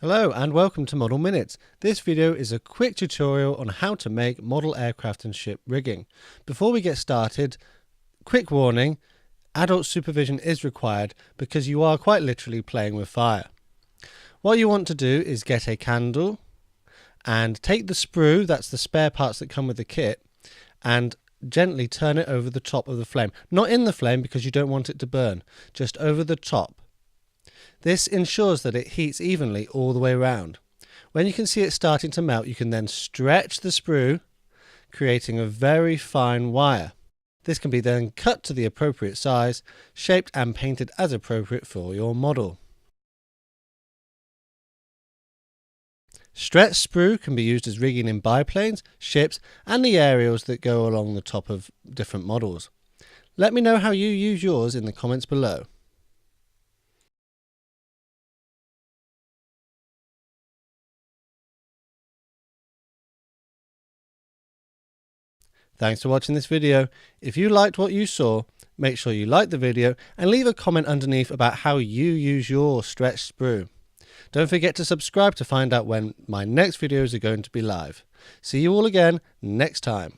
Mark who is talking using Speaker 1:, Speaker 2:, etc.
Speaker 1: Hello and welcome to Modelminutes. This video is a quick tutorial on how to make model aircraft and ship rigging. Before we get started, quick warning, adult supervision is required because you are quite literally playing with fire. What you want to do is get a candle and take the sprue, that's the spare parts that come with the kit, and gently turn it over the top of the flame. Not in the flame because you don't want it to burn, just over the top. This ensures that it heats evenly all the way around. When you can see it starting to melt, you can then stretch the sprue, creating a very fine wire. This can be then cut to the appropriate size, shaped and painted as appropriate for your model. Stretched sprue can be used as rigging in biplanes, ships and the aerials that go along the top of different models. Let me know how you use yours in the comments below. Thanks for watching this video. If you liked what you saw, make sure you like the video and leave a comment underneath about how you use your stretched sprue. Don't forget to subscribe to find out when my next videos are going to be live. See you all again next time.